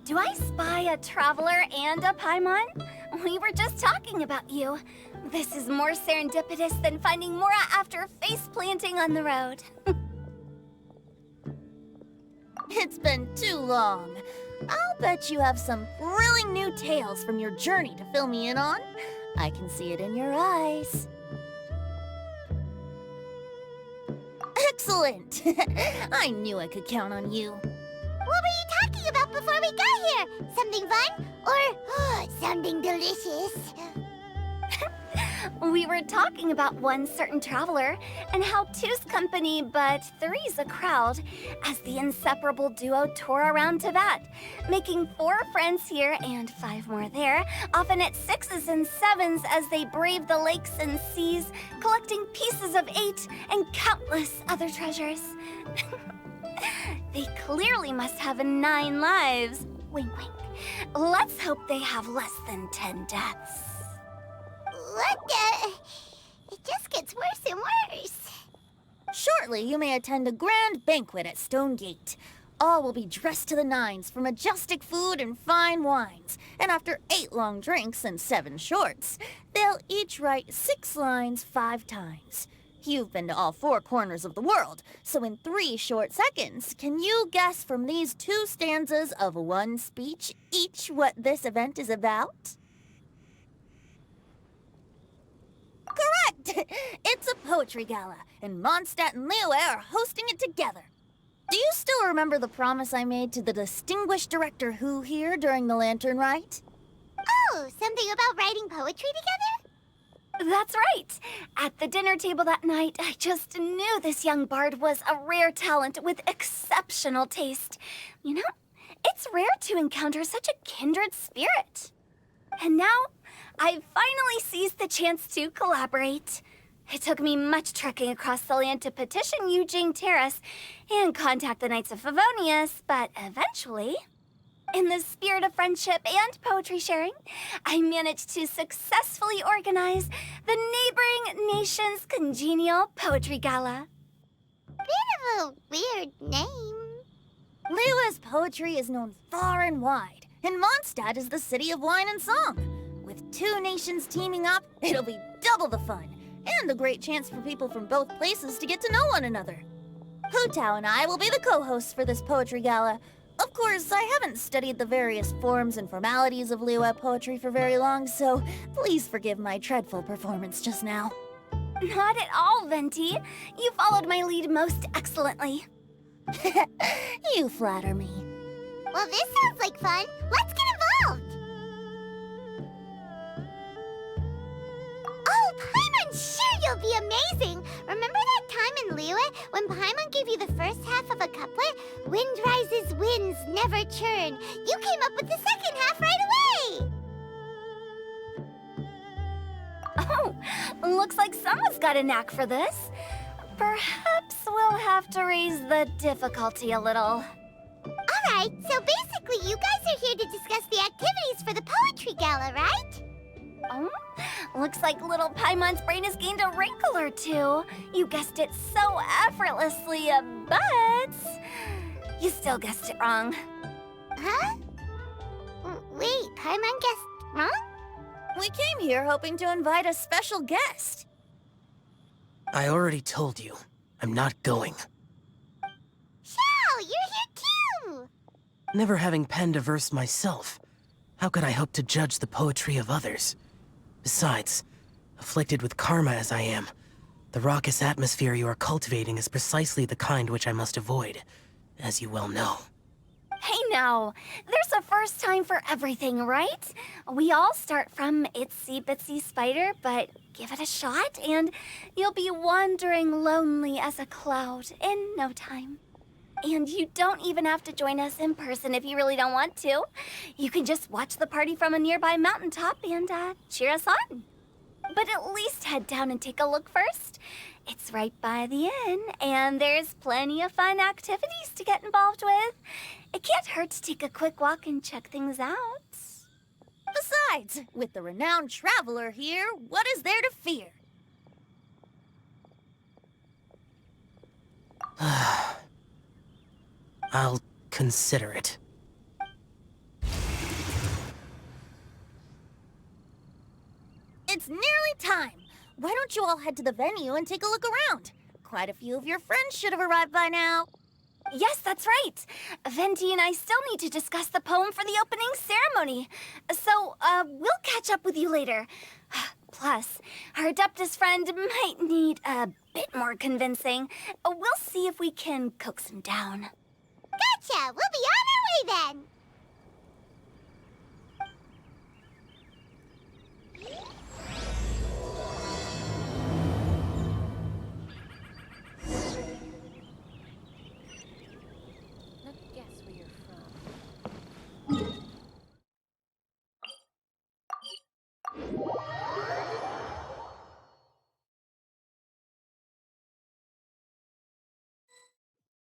Do I spy a traveler and a Paimon? We were just talking about you. This is more serendipitous than finding Mora after face planting on the road. It's been too long. I'll bet you have some thrilling new tales from your journey to fill me in on. I can see it in your eyes. Excellent! I knew I could count on you. What were you talking about before we got here? Something fun? Or something delicious? We were talking about one certain traveler and how two's company but three's a crowd as the inseparable duo tour around Tibet, making 4 friends here and 5 more there, often at 6s and 7s as they brave the lakes and seas, collecting pieces of 8 and countless other treasures. They clearly must have 9 lives. Wink, wink. Let's hope they have less than 10 deaths. What the? It just gets worse and worse. Shortly, you may attend a grand banquet at Stone Gate. All will be dressed to the nines for majestic food and fine wines. And after 8 long drinks and 7 shorts, they'll each write 6 lines 5 times. You've been to all 4 corners of the world, so in 3 short seconds, can you guess from these 2 stanzas of 1 speech each what this event is about? Correct! It's a poetry gala, and Mondstadt and Liyue are hosting it together. Do you still remember the promise I made to the distinguished director Who here during the Lantern Rite? Oh, something about writing poetry together? That's right! At the dinner table that night, I just knew this young bard was a rare talent with exceptional taste. You know, it's rare to encounter such a kindred spirit. And now, I've finally seized the chance to collaborate. It took me much trekking across the land to petition Eugene Terrace and contact the Knights of Favonius, but eventually, in the spirit of friendship and poetry sharing, I managed to successfully organize the neighboring nation's congenial poetry gala. Bit of a weird name. Liyue's poetry is known far and wide, and Mondstadt is the city of wine and song. With 2 nations teaming up, it'll be double the fun, and a great chance for people from both places to get to know one another. Hu Tao and I will be the co-hosts for this poetry gala. Of course, I haven't studied the various forms and formalities of Liyue poetry for very long, so please forgive my dreadful performance just now. Not at all, Venti. You followed my lead most excellently. You flatter me. Well, this sounds like fun. Let's get involved. Oh, Paimon, sure you'll be amazing. Remember that time in Liyue when Paimon gave you the first half of a couplet? Wind rises, winds never churn. You came up with the second half right away. Oh, looks like someone's got a knack for this. Perhaps we'll have to raise the difficulty a little. All right, so basically you guys are here to discuss the activities for the poetry gala, right? Oh, looks like little Paimon's brain has gained a wrinkle or 2. You guessed it so effortlessly, but you still guessed it wrong. Huh? Wait, Paimon guessed wrong? We came here hoping to invite a special guest. I already told you, I'm not going. Xiao, you're here too! Never having penned a verse myself, how could I hope to judge the poetry of others? Besides, afflicted with karma as I am, the raucous atmosphere you are cultivating is precisely the kind which I must avoid, as you well know. Hey now, there's a first time for everything, right? We all start from itsy bitsy spider, but give it a shot and you'll be wandering lonely as a cloud in no time. And you don't even have to join us in person if you really don't want to. You can just watch the party from a nearby mountaintop and cheer us on. But at least head down and take a look first. It's right by the inn, and there's plenty of fun activities to get involved with. It can't hurt to take a quick walk and check things out. Besides, with the renowned traveler here, what is there to fear? I'll consider it. it's nearly time. Why don't you all head to the venue and take a look around? Quite a few of your friends should have arrived by now. Yes, that's right. Venti and I still need to discuss the poem for the opening ceremony. So, we'll catch up with you later. Plus, our Adeptus friend might need a bit more convincing. We'll see if we can coax him down. Gotcha! We'll be on our way then! Let's guess where you're from.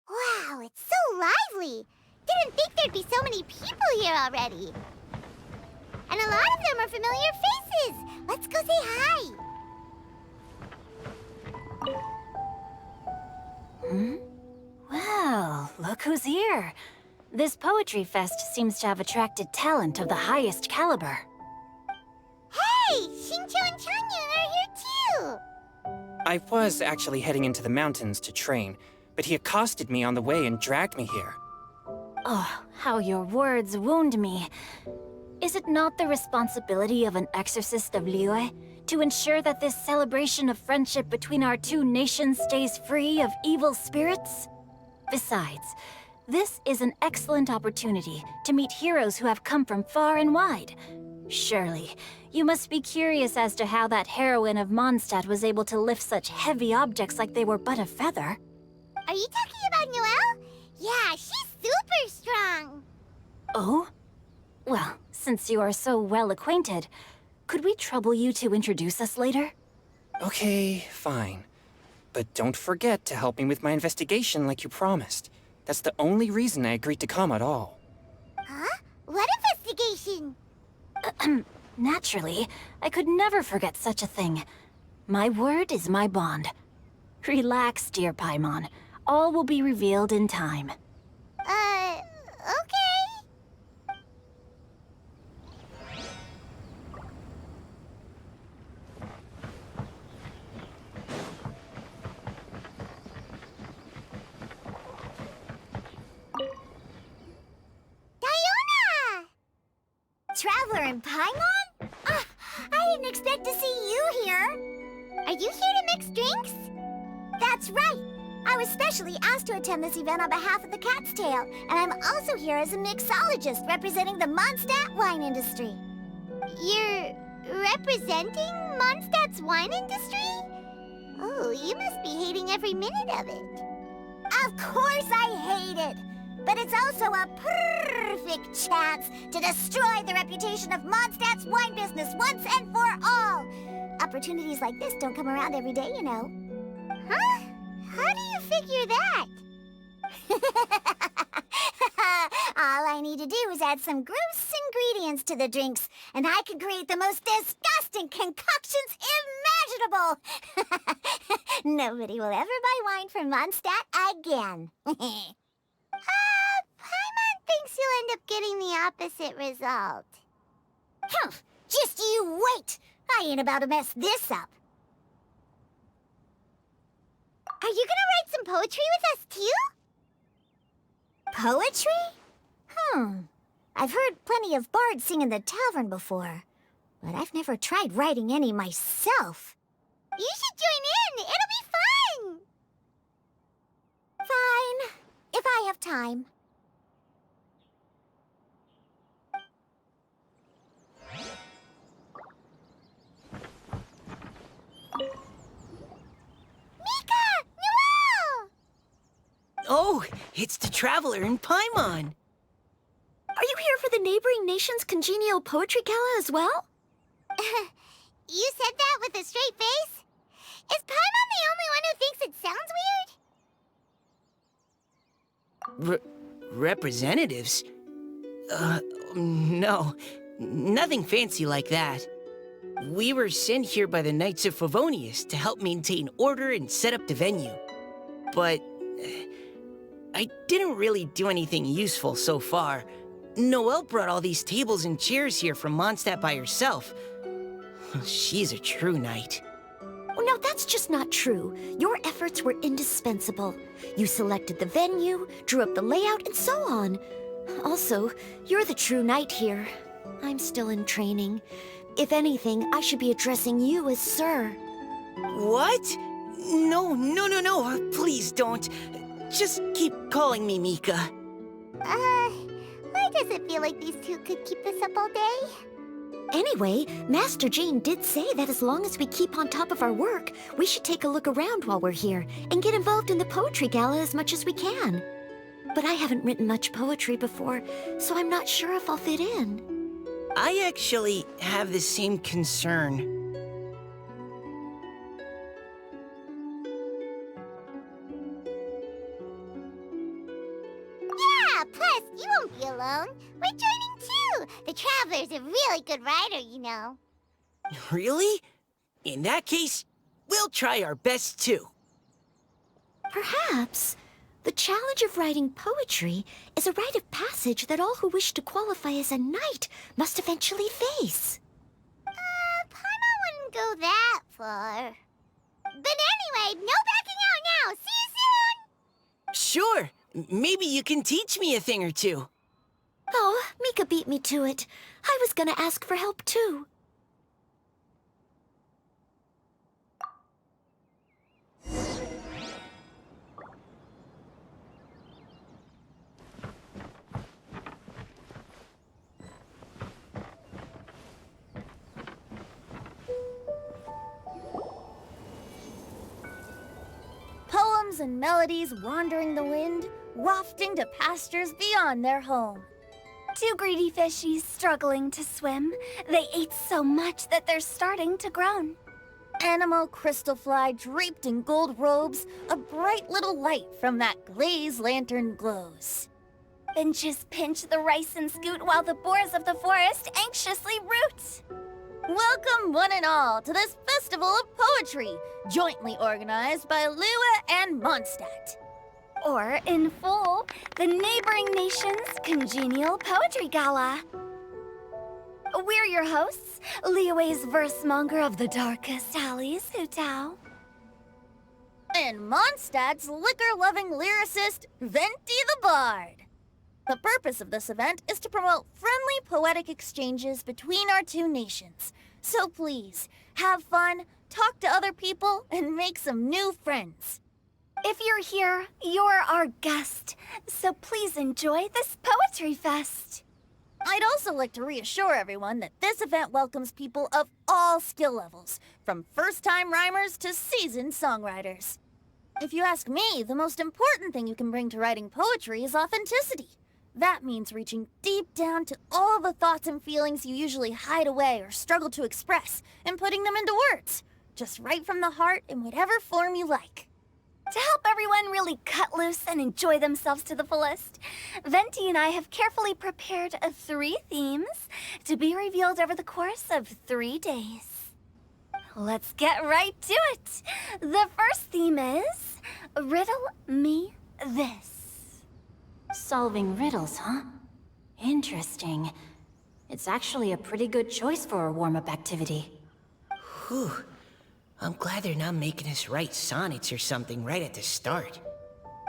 Wow, it's so lively! Didn't think there'd be so many people here already. And a lot of them are familiar faces. Let's go say hi. Well, look who's here. This poetry fest seems to have attracted talent of the highest caliber. Hey, Shincho and Changyun are here too. I was actually heading into the mountains to train, but he accosted me on the way and dragged me here. Oh, how your words wound me. Is it not the responsibility of an exorcist of Liyue to ensure that this celebration of friendship between our two nations stays free of evil spirits? Besides, this is an excellent opportunity to meet heroes who have come from far and wide. Surely, you must be curious as to how that heroine of Mondstadt was able to lift such heavy objects like they were but a feather. Are you talking about Noelle? Yeah, she's super strong. Oh? Well, since you are so well acquainted, could we trouble you to introduce us later? Okay, fine. But don't forget to help me with my investigation like you promised. That's the only reason I agreed to come at all. Huh? What investigation? Naturally, I could never forget such a thing. My word is my bond. Relax, dear Paimon. All will be revealed in time. Okay. Diona! Traveler in Paimon? Ah, I didn't expect to see you here. Are you here to mix drinks? That's right. I was specially asked to attend this event on behalf of the Cat's Tail, and I'm also here as a mixologist representing the Mondstadt wine industry. You're representing Mondstadt's wine industry? Oh, you must be hating every minute of it. Of course I hate it, but it's also a perfect chance to destroy the reputation of Mondstadt's wine business once and for all. Opportunities like this don't come around every day, you know. Huh? How do you figure that? All I need to do is add some gross ingredients to the drinks, and I can create the most disgusting concoctions imaginable. Nobody will ever buy wine from Mondstadt again. Paimon thinks you'll end up getting the opposite result. Humph, just you wait. I ain't about to mess this up. Are you gonna write some poetry with us too? Poetry? I've heard plenty of bards sing in the tavern before, but I've never tried writing any myself. You should join in. It'll be fun. Fine, if I have time. Oh, it's the Traveler in Paimon. Are you here for the neighboring nation's congenial poetry gala as well? You said that with a straight face? Is Paimon the only one who thinks it sounds weird? Representatives? No. Nothing fancy like that. We were sent here by the Knights of Favonius to help maintain order and set up the venue. But I didn't really do anything useful so far. Noelle brought all these tables and chairs here from Mondstadt by herself. She's a true knight. Oh, no, that's just not true. Your efforts were indispensable. You selected the venue, drew up the layout, and so on. Also, you're the true knight here. I'm still in training. If anything, I should be addressing you as Sir. What? No, no, no, no. Please don't. Just keep calling me Mika. Why does it feel like these two could keep this up all day? Anyway, Master Jane did say that as long as we keep on top of our work, we should take a look around while we're here and get involved in the poetry gala as much as we can. But I haven't written much poetry before, so I'm not sure if I'll fit in. I actually have the same concern. Yeah, plus, you won't be alone. We're joining too. The Traveler's a really good writer, you know. Really? In that case, we'll try our best too. Perhaps the challenge of writing poetry is a rite of passage that all who wish to qualify as a knight must eventually face. Paimon wouldn't go that far. But anyway, no backing out now. See you soon! Sure. Maybe you can teach me a thing or two. Oh, Mika beat me to it. I was gonna ask for help too. Poems and melodies wandering the wind, wafting to pastures beyond their home. Two greedy fishies struggling to swim. They ate so much that they're starting to groan. Animal crystal fly draped in gold robes, a bright little light from that glazed lantern glows. Finches pinch the rice and scoot while the boars of the forest anxiously root. Welcome one and all to this festival of poetry, jointly organized by Liyue and Mondstadt. Or, in full, the neighboring nation's congenial poetry gala. We're your hosts, Liyue's versemonger of the darkest alleys, Hutao. And Mondstadt's liquor-loving lyricist, Venti the Bard. The purpose of this event is to promote friendly poetic exchanges between our two nations. So please, have fun, talk to other people, and make some new friends. If you're here, you're our guest, so please enjoy this poetry fest. I'd also like to reassure everyone that this event welcomes people of all skill levels, from first-time rhymers to seasoned songwriters. If you ask me, the most important thing you can bring to writing poetry is authenticity. That means reaching deep down to all the thoughts and feelings you usually hide away or struggle to express, and putting them into words. Just right from the heart in whatever form you like. To help everyone really cut loose and enjoy themselves to the fullest, Venti and I have carefully prepared 3 themes to be revealed over the course of 3 days. Let's get right to it. The first theme is Riddle Me This. Solving riddles, huh? Interesting. It's actually a pretty good choice for a warm-up activity. Whew. I'm glad they're not making us write sonnets or something right at the start.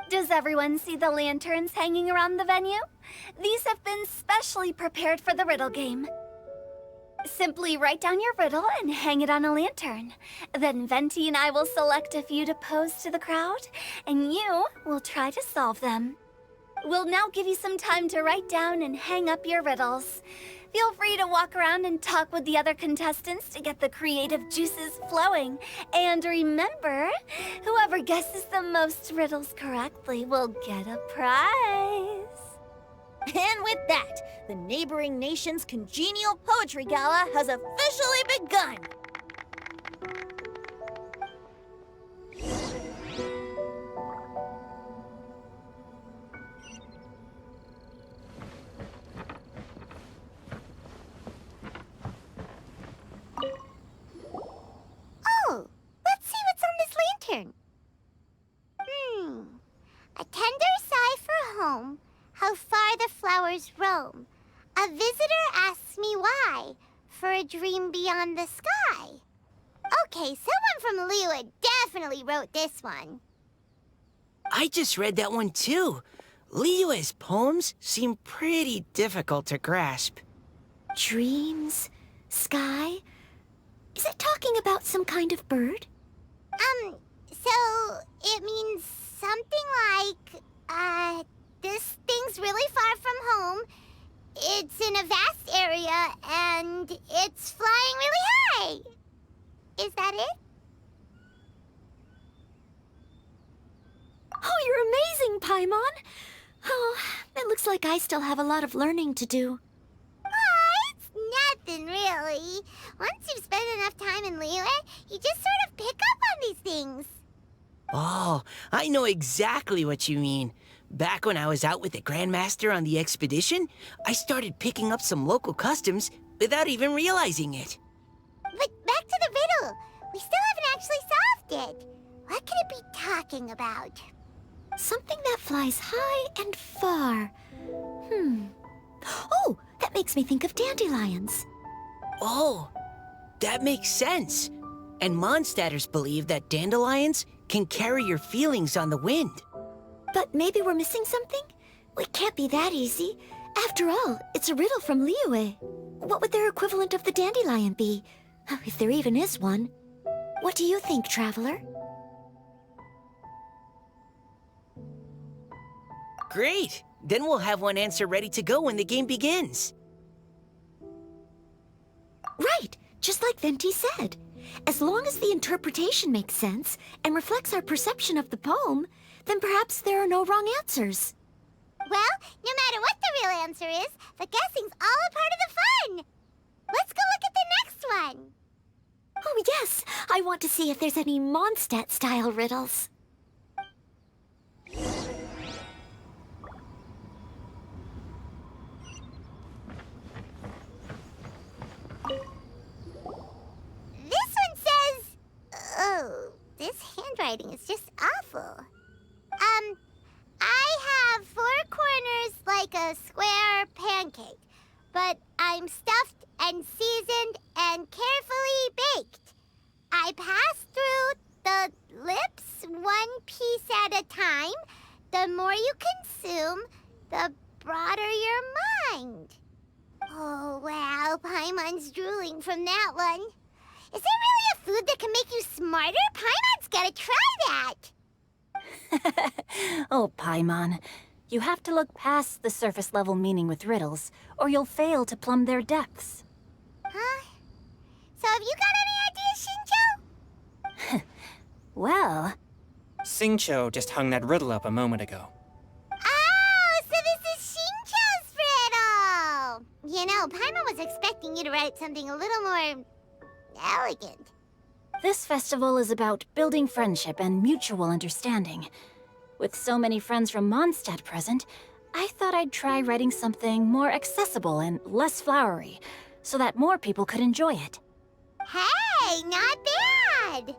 Does everyone see the lanterns hanging around the venue? These have been specially prepared for the riddle game. Simply write down your riddle and hang it on a lantern. Then Venti and I will select a few to pose to the crowd, and you will try to solve them. We'll now give you some time to write down and hang up your riddles. Feel free to walk around and talk with the other contestants to get the creative juices flowing. And remember, whoever guesses the most riddles correctly will get a prize. And with that, the neighboring nation's congenial poetry gala has officially begun. Oh, let's see what's on this lantern. A tender sigh for home, how far the flowers roam. A visitor asks me why. for a dream beyond the sky. Okay, someone from Liyue definitely wrote this one. I just read that one too. Liyue's poems seem pretty difficult to grasp. Dreams? Sky? Is it talking about some kind of bird? So it means something like, this thing's really far from home. It's in a vast area, and it's flying really high. Is that it? Oh, you're amazing, Paimon! Oh, it looks like I still have a lot of learning to do. It's nothing, really. Once you've spent enough time in Liyue, you just sort of pick up on these things. Oh, I know exactly what you mean. Back when I was out with the Grandmaster on the expedition, I started picking up some local customs without even realizing it. But back to the riddle. We still haven't actually solved it. What could it be talking about? Something that flies high and far. Oh, that makes me think of dandelions. Oh, that makes sense. And Mondstadters believe that dandelions can carry your feelings on the wind. But maybe we're missing something? It can't be that easy. After all, it's a riddle from Liyue. What would their equivalent of the dandelion be? If there even is one. What do you think, Traveler? Great! Then we'll have one answer ready to go when the game begins. Right, just like Venti said. As long as the interpretation makes sense and reflects our perception of the poem, then perhaps there are no wrong answers. Well, no matter what the real answer is, the guessing's all a part of the fun. Let's go look at the next one. Oh yes, I want to see if there's any Mondstadt-style riddles. This one says... Oh, this handwriting is just awful. I have 4 corners like a square pancake, but I'm stuffed and seasoned and carefully baked. I pass through the lips 1 piece at a time. The more you consume, the broader your mind. Oh, wow, Paimon's drooling from that one. Is there really a food that can make you smarter? Paimon's gotta try that. Oh, Paimon, you have to look past the surface-level meaning with riddles, or you'll fail to plumb their depths. Huh? So have you got any ideas, Shinjo? Well, Xingqiu just hung that riddle up a moment ago. Oh, so this is Shinjo's riddle! You know, Paimon was expecting you to write something a little more... elegant. this festival is about building friendship and mutual understanding. With so many friends from Mondstadt present, I thought I'd try writing something more accessible and less flowery, so that more people could enjoy it. Hey, not bad!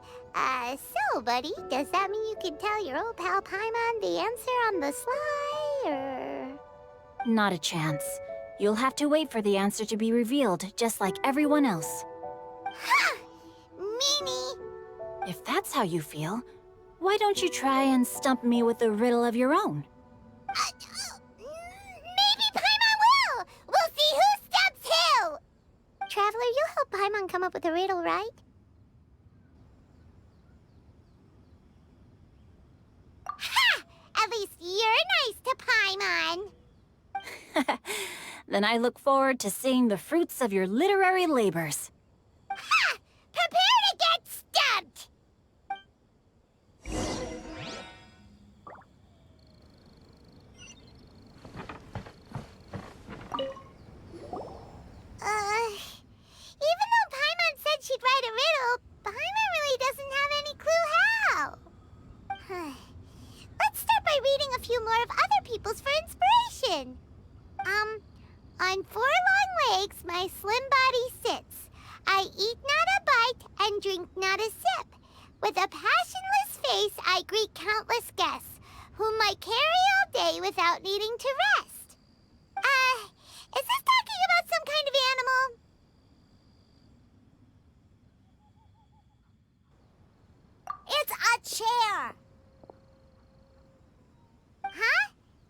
So, buddy, does that mean you can tell your old pal Paimon the answer on the sly, or...? Not a chance. You'll have to wait for the answer to be revealed, just like everyone else. Ha! Meanie! If that's how you feel, why don't you try and stump me with a riddle of your own? Maybe Paimon will! We'll see who stumps who! Traveler, you'll help Paimon come up with a riddle, right? Ha! At least you're nice to Paimon! Then I look forward to seeing the fruits of your literary labors. Ha! Prepare to get stumped! Even though Paimon said she'd write a riddle, Paimon really doesn't have any clue how. Let's start by reading a few more of other people's for inspiration. On 4 long legs my slim body sits. I eat not a bite and drink not a sip. With a passionless face I greet countless guests, whom I carry all day without needing to rest. Is this talking about some kind of animal? chair. Huh?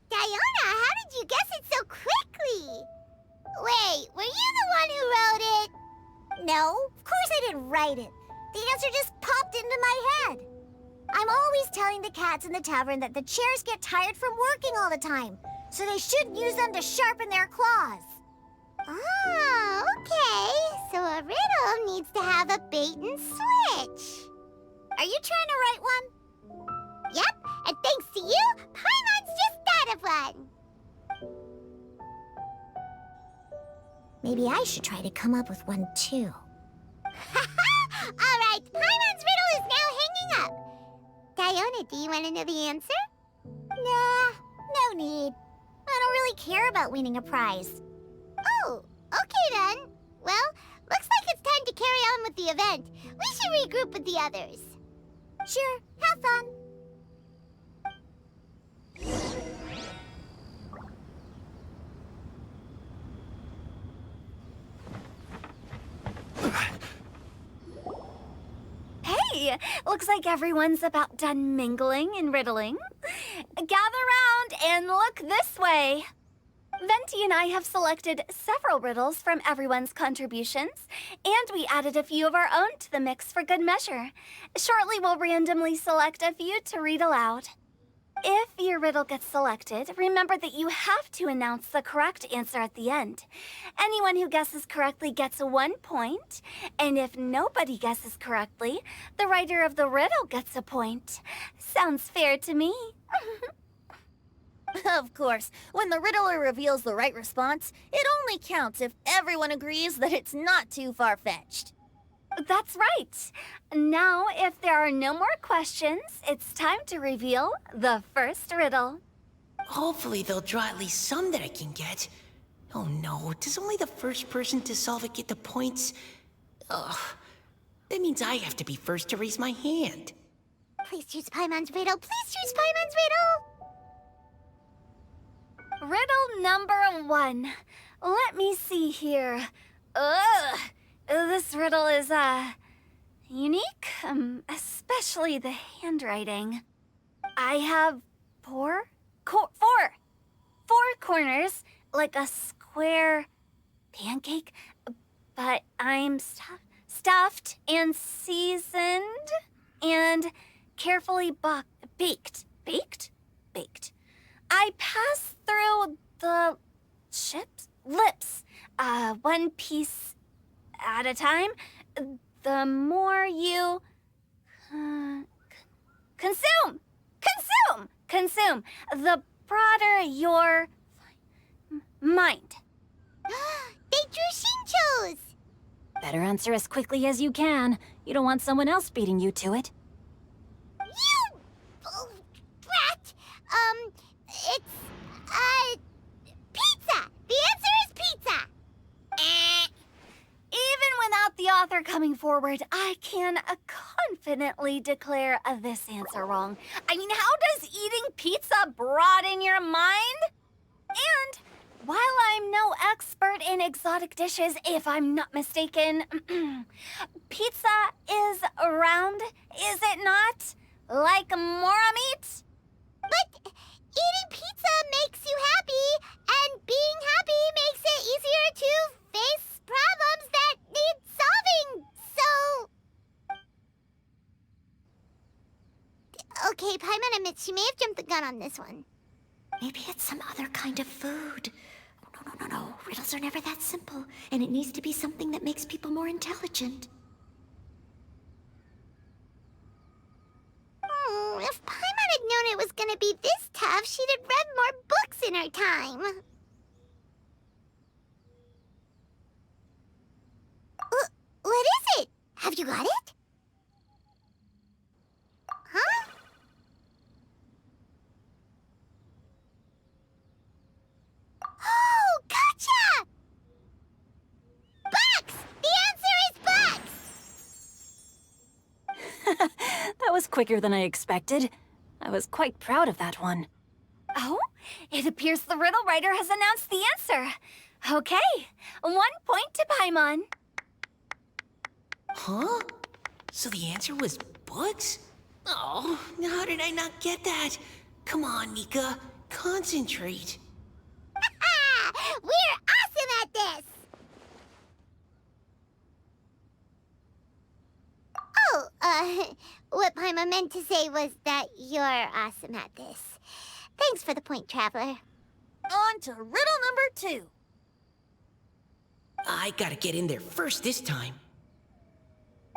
Diona, how did you guess it so quickly? Wait, were you the one who wrote it? No, of course I didn't write it. The answer just popped into my head. I'm always telling the cats in the tavern that the chairs get tired from working all the time, so they should use them to sharpen their claws. Oh, okay. So a riddle needs to have a bait and switch. Are you trying to write one? Yep, and thanks to you, Paimon's just thought of one. Maybe I should try to come up with one too. All right, Paimon's riddle is now hanging up. Diona, do you want to know the answer? Nah, no need. I don't really care about winning a prize. Oh, okay then. Well, looks like it's time to carry on with the event. We should regroup with the others. Sure, have fun. Hey, looks like everyone's about done mingling and riddling. Gather round and look this way. Venti and I have selected several riddles from everyone's contributions, and we added a few of our own to the mix for good measure. Shortly, we'll randomly select a few to read aloud. If your riddle gets selected, remember that you have to announce the correct answer at the end. Anyone who guesses correctly gets 1 point, and if nobody guesses correctly, the writer of the riddle gets a point. Sounds fair to me. Of course, when the riddler reveals the right response, it only counts if everyone agrees that it's not too far-fetched. That's right. Now, if there are no more questions, it's time to reveal the first riddle. Hopefully they'll draw at least some that I can get. Oh no, does only the first person to solve it get the points? Ugh. That means I have to be first to raise my hand. Please choose Paimon's riddle. Please choose Paimon's riddle. Riddle number 1. Let me see here. Ugh. This riddle is, unique, especially the handwriting. I have four corners, like a square pancake, but I'm stuffed and seasoned and carefully baked. Baked. I pass through the lips, one piece at a time. The more you consume, the broader your mind. They drew Shinchos. Better answer as quickly as you can. You don't want someone else beating you to it. You brat. It's pizza. The answer is pizza. Even without the author coming forward, I can confidently declare this answer wrong. I mean, how does eating pizza broaden your mind? And while I'm no expert in exotic dishes, if I'm not mistaken, pizza is round, is it not? Like mora meat? But eating pizza makes you happy, and being happy makes it easier to face problems that need solving, so... Okay, Paimon admits she may have jumped the gun on this one. Maybe it's some other kind of food. No. Riddles are never that simple, and it needs to be something that makes people more intelligent. If Paimon had known it was gonna be this tough, she'd have read more books in her time. What is it? Have you got it? Huh? Oh, gotcha! Bucks! The answer is bucks! That was quicker than I expected. I was quite proud of that one. Oh, it appears the riddle writer has announced the answer. Okay, 1 point to Paimon. Huh? So the answer was bugs? Oh, how did I not get that? Come on, Nika. Concentrate. We're awesome at this! Oh, what Paimon meant to say was that you're awesome at this. Thanks for the point, Traveler. On to riddle number 2. I gotta get in there first this time.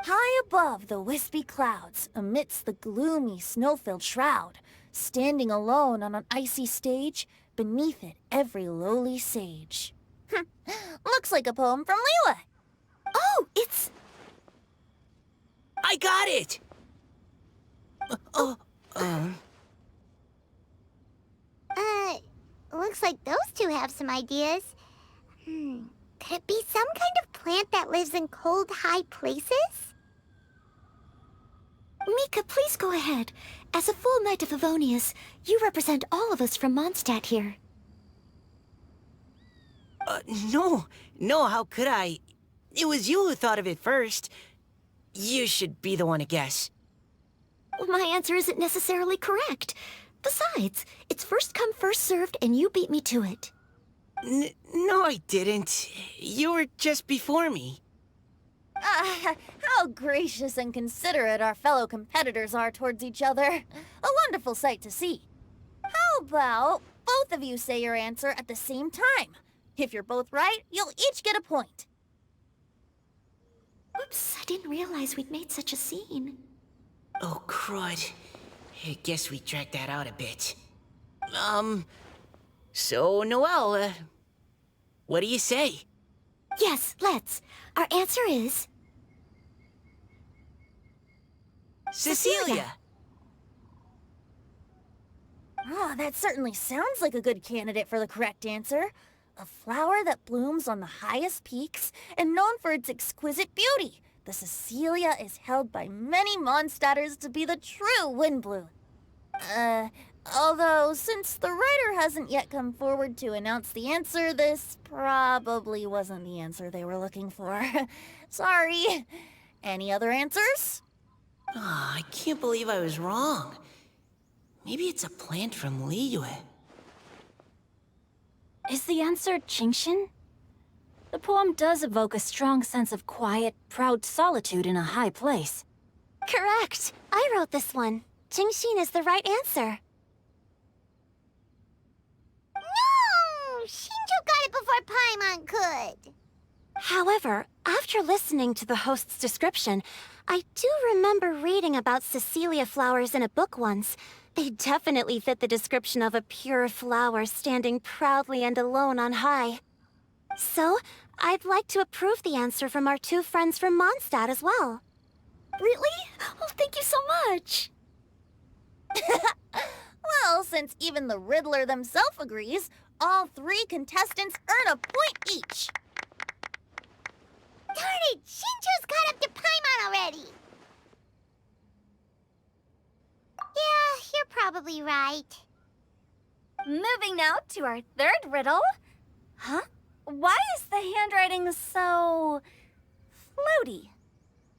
High above the wispy clouds, amidst the gloomy snow-filled shroud, standing alone on an icy stage, beneath it every lowly sage. Looks like a poem from Liyue. Oh, it's... I got it! Looks like those two have some ideas. Could it be some kind of plant that lives in cold, high places? Mika, please go ahead. As a full Knight of Favonius, you represent all of us from Mondstadt here. No, how could I? It was you who thought of it first. You should be the one to guess. My answer isn't necessarily correct. Besides, it's first come, first served, and you beat me to it. No, I didn't. You were just before me. How gracious and considerate our fellow competitors are towards each other. A wonderful sight to see. How about both of you say your answer at the same time? If you're both right, you'll each get a point. Oops, I didn't realize we'd made such a scene. Oh, crud. I guess we dragged that out a bit. So, Noelle, what do you say? Yes, let's. Our answer is... Cecilia! Ah, that certainly sounds like a good candidate for the correct answer. A flower that blooms on the highest peaks and known for its exquisite beauty. The Cecilia is held by many Mondstadters to be the true Windblue. Although, since the writer hasn't yet come forward to announce the answer, this probably wasn't the answer they were looking for. Sorry. Any other answers? Ah, I can't believe I was wrong. Maybe it's a plant from Liyue. Is the answer Genshin? The poem does evoke a strong sense of quiet, proud solitude in a high place. Correct. I wrote this one. Genshin is the right answer. No! Shinjo got it before Paimon could. However, after listening to the host's description, I do remember reading about Cecilia flowers in a book once. They definitely fit the description of a pure flower standing proudly and alone on high. So, I'd like to approve the answer from our two friends from Mondstadt as well. Really? Oh, thank you so much! Well, since even the Riddler themselves agrees, all 3 contestants earn a point each. Darn it! Shinjo's caught up to Paimon already! Yeah, you're probably right. Moving now to our third riddle. Huh? Why is the handwriting so... floaty?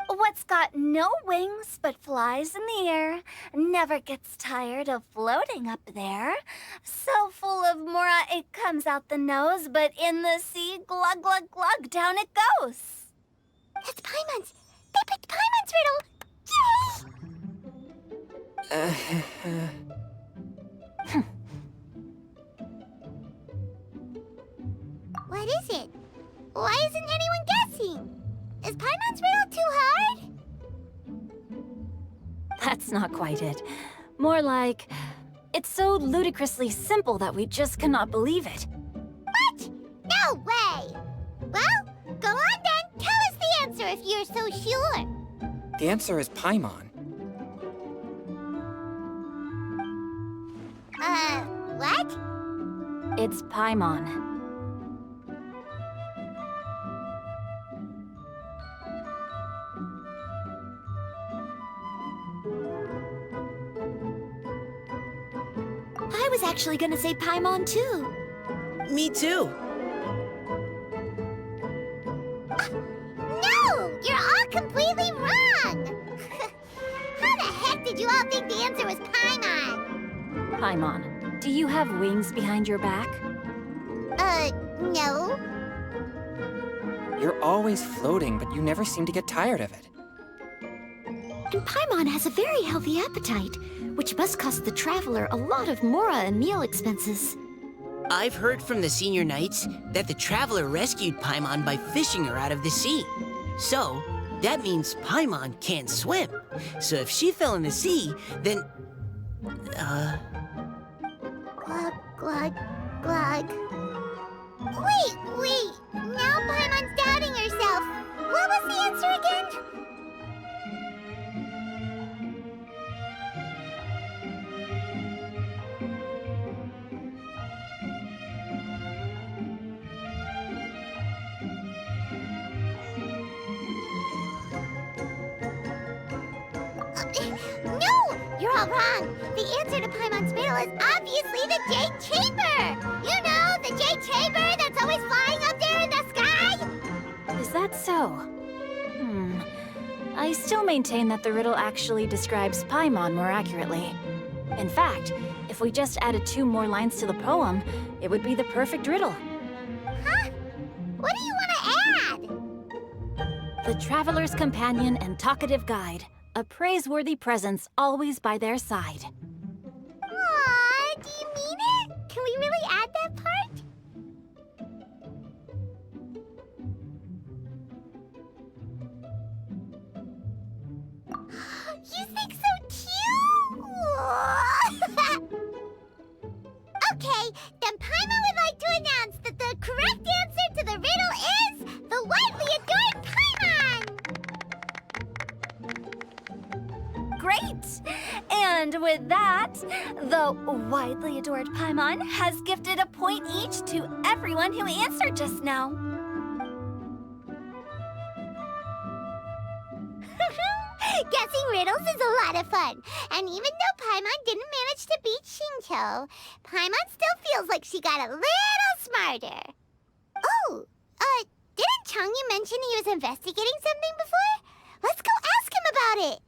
What's got no wings but flies in the air, never gets tired of floating up there. So full of mora it comes out the nose, but in the sea, glug glug glug, down it goes. That's Paimon's! They picked Paimon's riddle! Yay! What is it? Why isn't anyone guessing? Is Paimon's riddle too hard? That's not quite it. More like, it's so ludicrously simple that we just cannot believe it. What? No way! Well, go on then. Tell us the answer if you're so sure. The answer is Paimon. What? It's Paimon. I was actually gonna say Paimon too. Me too. No! You're all completely wrong! How the heck did you all all think the answer was Paimon. Paimon, do you have wings behind your back? No. You're always floating, but you never seem to get tired of it. And Paimon has a very healthy appetite, which must cost the traveler a lot of mora and meal expenses. I've heard from the senior knights that the Traveler rescued Paimon by fishing her out of the sea. So, that means Paimon can't swim. So if she fell in the sea, then... Glug, glug, glug. Wait. Now Paimon's doubting herself. What was the answer again? No! You're all wrong. The answer to Paimon's riddle is obviously the Jade Chamber! You know, the Jade Chamber that's always flying up there in the sky? Is that so? I still maintain that the riddle actually describes Paimon more accurately. In fact, if we just added 2 more lines to the poem, it would be the perfect riddle. Huh? What do you want to add? The traveler's companion and talkative guide, a praiseworthy presence always by their side. Aw, do you mean it? Can we really add that part? You think so too? Okay, then Paimon would like to announce that the correct answer to the riddle is the widely adored Paimon! Great! And with that, the widely adored Paimon has gifted a point each to everyone who answered just now. Guessing riddles is a lot of fun. And even though Paimon didn't manage to beat Shinto, Paimon still feels like she got a little smarter. Oh, didn't Changyu mention he was investigating something before? Let's go ask him about it.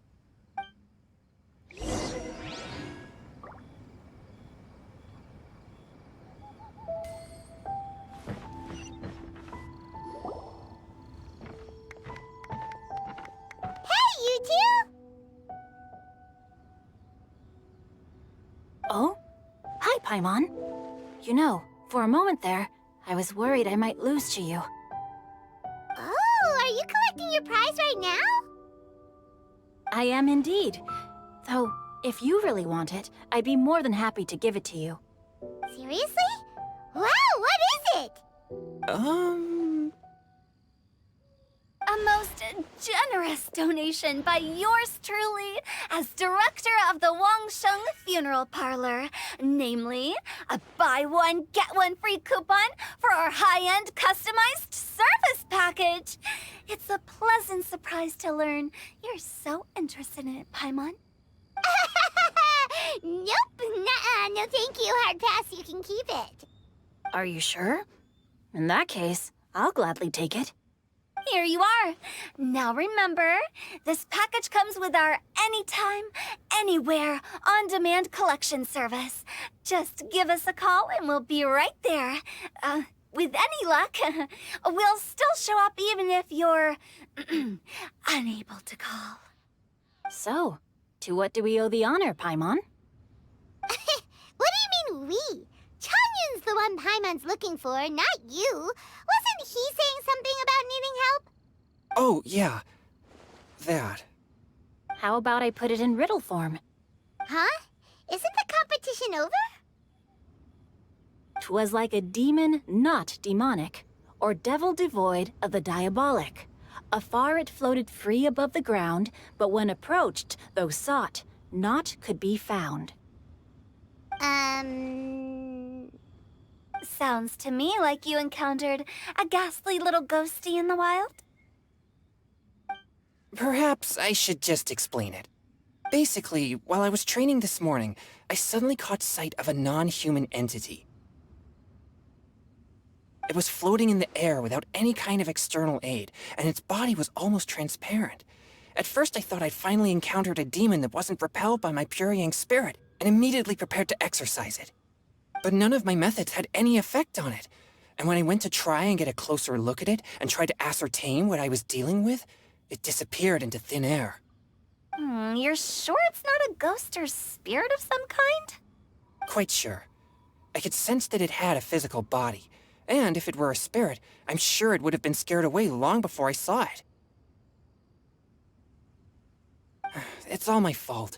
Hey, you two! Oh? Hi, Paimon. You know, for a moment there, I was worried I might lose to you. Oh, are you collecting your prize right now? I am indeed. Though, if you really want it, I'd be more than happy to give it to you. Seriously? Wow, what is it? A most generous donation by yours truly as director of the Wangsheng Funeral Parlor. Namely, a buy one, get one free coupon for our high-end customized service package. It's a pleasant surprise to learn you're so interested in it, Paimon. Nope, nuh-uh, no thank you, hard pass, you can keep it. Are you sure? In that case, I'll gladly take it. Here you are. Now remember, this package comes with our anytime, anywhere, on-demand collection service. Just give us a call and we'll be right there. With any luck, we'll still show up even if you're unable to call. So, to what do we owe the honor, Paimon? What do you mean, we? Changyun's the one Paimon's looking for, not you. Wasn't he saying something about needing help? Oh, yeah. That. How about I put it in riddle form? Huh? Isn't the competition over? 'Twas like a demon not demonic, or devil devoid of the diabolic. Afar it floated free above the ground, but when approached, though sought, naught could be found. Sounds to me like you encountered a ghastly little ghostie in the wild. Perhaps I should just explain it. Basically, while I was training this morning, I suddenly caught sight of a non-human entity. It was floating in the air without any kind of external aid, and its body was almost transparent. At first I thought I'd finally encountered a demon that wasn't repelled by my pure yang spirit, and immediately prepared to exorcise it. But none of my methods had any effect on it, and when I went to try and get a closer look at it and tried to ascertain what I was dealing with, it disappeared into thin air. You're sure it's not a ghost or spirit of some kind? Quite sure. I could sense that it had a physical body, and if it were a spirit, I'm sure it would have been scared away long before I saw it. It's all my fault.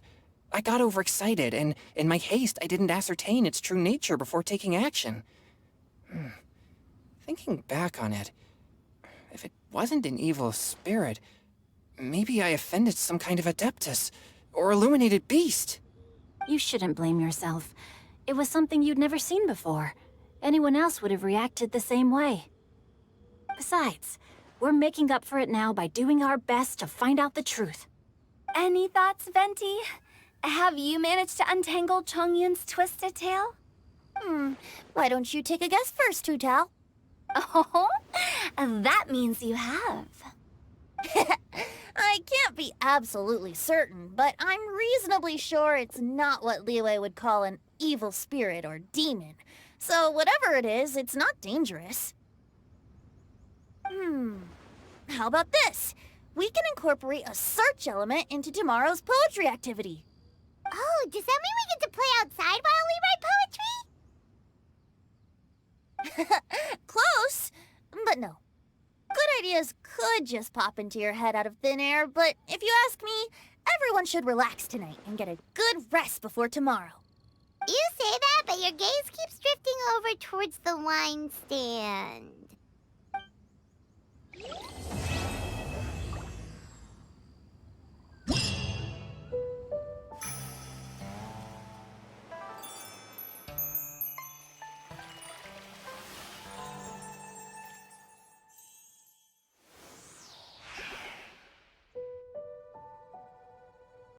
I got overexcited, and in my haste, I didn't ascertain its true nature before taking action. Thinking back on it, if it wasn't an evil spirit, maybe I offended some kind of adeptus, or illuminated beast. You shouldn't blame yourself. It was something you'd never seen before. Anyone else would have reacted the same way. Besides, we're making up for it now by doing our best to find out the truth. Any thoughts, Venti? Have you managed to untangle Chongyun's twisted tail? Why don't you take a guess first, Tutal? Oh, that means you have. I can't be absolutely certain, but I'm reasonably sure it's not what Liyue would call an evil spirit or demon. So whatever it is, it's not dangerous. How about this? We can incorporate a search element into tomorrow's poetry activity. Oh, does that mean we get to play outside while we write poetry? Close, but no. Good ideas could just pop into your head out of thin air, but if you ask me, everyone should relax tonight and get a good rest before tomorrow. You say that, but your gaze keeps drifting over towards the wine stand.